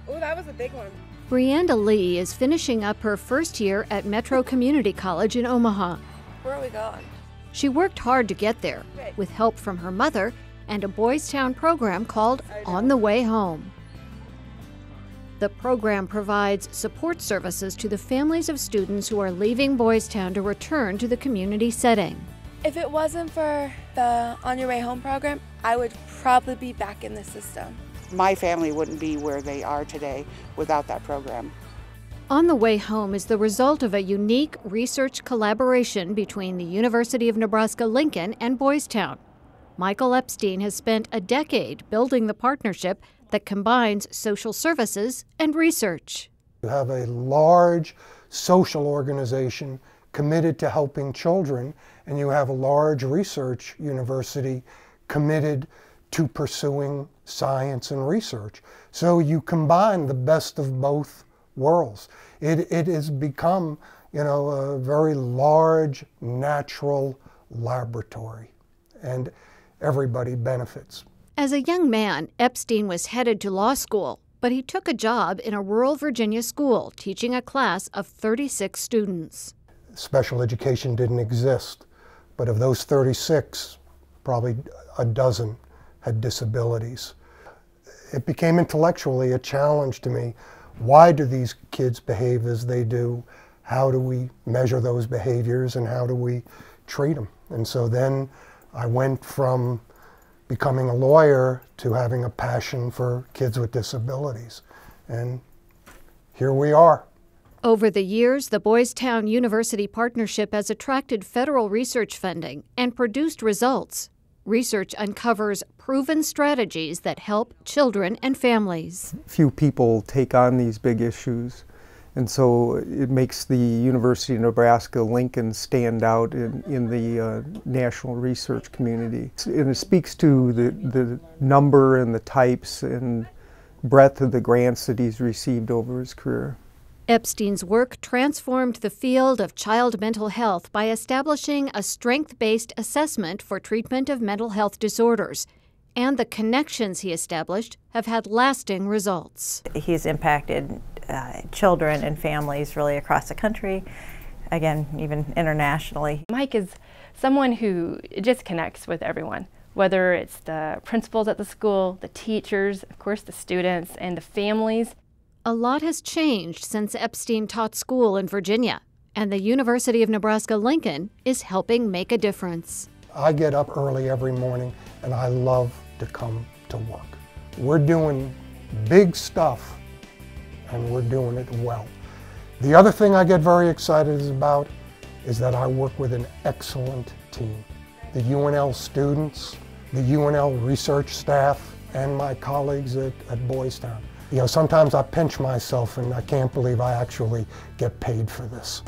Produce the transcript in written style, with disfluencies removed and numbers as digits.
Oh, that was a big one. Brianda Lee is finishing up her first year at Metro Community College in Omaha. Where are we going? She worked hard to get there, with help from her mother and a Boys Town program called On the Way Home. The program provides support services to the families of students who are leaving Boys Town to return to the community setting. If it wasn't for the On Your Way Home program, I would probably be back in the system. My family wouldn't be where they are today without that program. On the Way Home is the result of a unique research collaboration between the University of Nebraska-Lincoln and Boys Town. Michael Epstein has spent a decade building the partnership that combines social services and research. You have a large social organization committed to helping children, and you have a large research university committed to pursuing science and research. So you combine the best of both worlds. It has become, a very large natural laboratory, and everybody benefits. As a young man, Epstein was headed to law school, but he took a job in a rural Virginia school teaching a class of 36 students. Special education didn't exist, but of those 36, probably a dozen had disabilities. It became intellectually a challenge to me. Why do these kids behave as they do? How do we measure those behaviors, and how do we treat them? And so then I went from becoming a lawyer to having a passion for kids with disabilities. And here we are. Over the years, the Boys Town University Partnership has attracted federal research funding and produced results. Research uncovers proven strategies that help children and families. Few people take on these big issues, and so it makes the University of Nebraska-Lincoln stand out in the national research community. And it speaks to the number and the types and breadth of the grants that he's received over his career. Epstein's work transformed the field of child mental health by establishing a strength-based assessment for treatment of mental health disorders. And the connections he established have had lasting results. He's impacted children and families really across the country, again, even internationally. Mike is someone who just connects with everyone, whether it's the principals at the school, the teachers, of course the students, and the families. A lot has changed since Epstein taught school in Virginia, and the University of Nebraska-Lincoln is helping make a difference. I get up early every morning, and I love to come to work. We're doing big stuff, and we're doing it well. The other thing I get very excited about is that I work with an excellent team. The UNL students, the UNL research staff, and my colleagues at Boys Town. Sometimes I pinch myself and I can't believe I actually get paid for this.